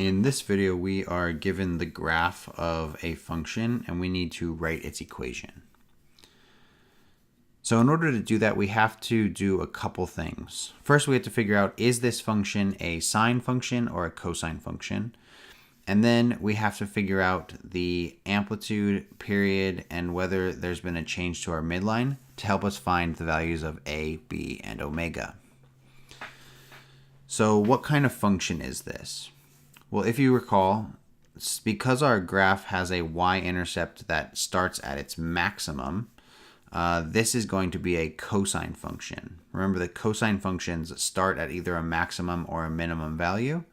In this video, we are given the graph of a function and we need to write its equation. So in order to do that, we have to do a couple things. First, we have to figure out, is this function a sine function or a cosine function? And then we have to figure out the amplitude, period, and whether there's been a change to our midline to help us find the values of a, b, and omega. So what kind of function is this? Well, if you recall, because our graph has a y-intercept that starts at its maximum, this is going to be a cosine function. Remember, the cosine functions start at either a maximum or a minimum value,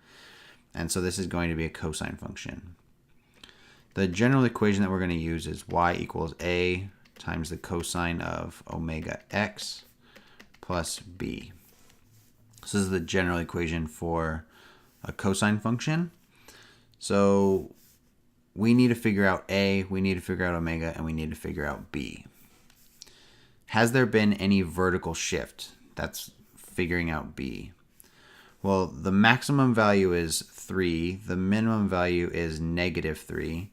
and so this is going to be a cosine function. The general equation that we're going to use is y equals a times the cosine of omega x plus b. So this is the general equation for a cosine function. So we need to figure out a, we need to figure out omega, and we need to figure out b. Has there been any vertical shift? That's figuring out b. Well, the maximum value is 3. The minimum value is -3.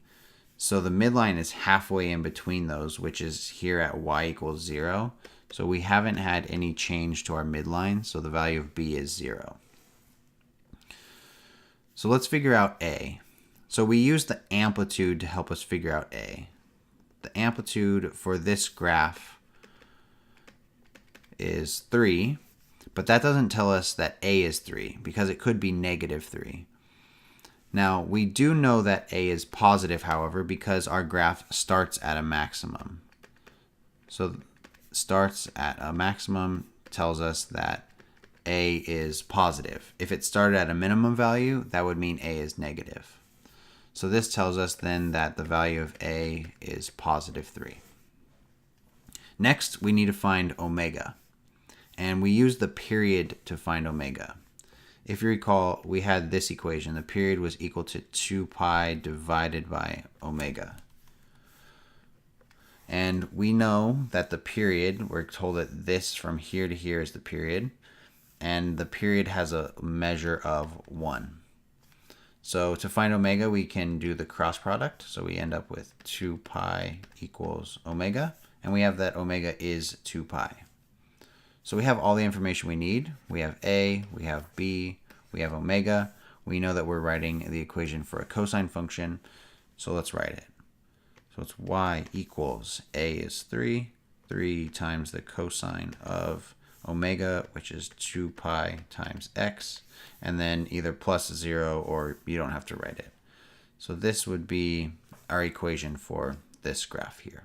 So the midline is halfway in between those, which is here at y equals 0. So we haven't had any change to our midline, so the value of b is 0. So let's figure out a. So we use the amplitude to help us figure out a. The amplitude for this graph is 3, but that doesn't tell us that a is 3 because it could be -3. Now, we do know that a is positive, however, because our graph starts at a maximum. So starts at a maximum tells us that a is positive. If it started at a minimum value, that would mean a is negative. So this tells us then that the value of a is +3. Next, we need to find omega. And we use the period to find omega. If you recall, we had this equation. The period was equal to 2 pi divided by omega. And we know that the period, we're told that this from here to here is the period, and the period has a measure of 1. So to find omega, we can do the cross product. So we end up with 2 pi equals omega, and we have that omega is 2 pi. So we have all the information we need. We have a, we have b, we have omega. We know that we're writing the equation for a cosine function, so let's write it. So it's y equals a is 3 times the cosine of omega, which is 2 pi times x, and then either plus 0 or you don't have to write it. So this would be our equation for this graph here.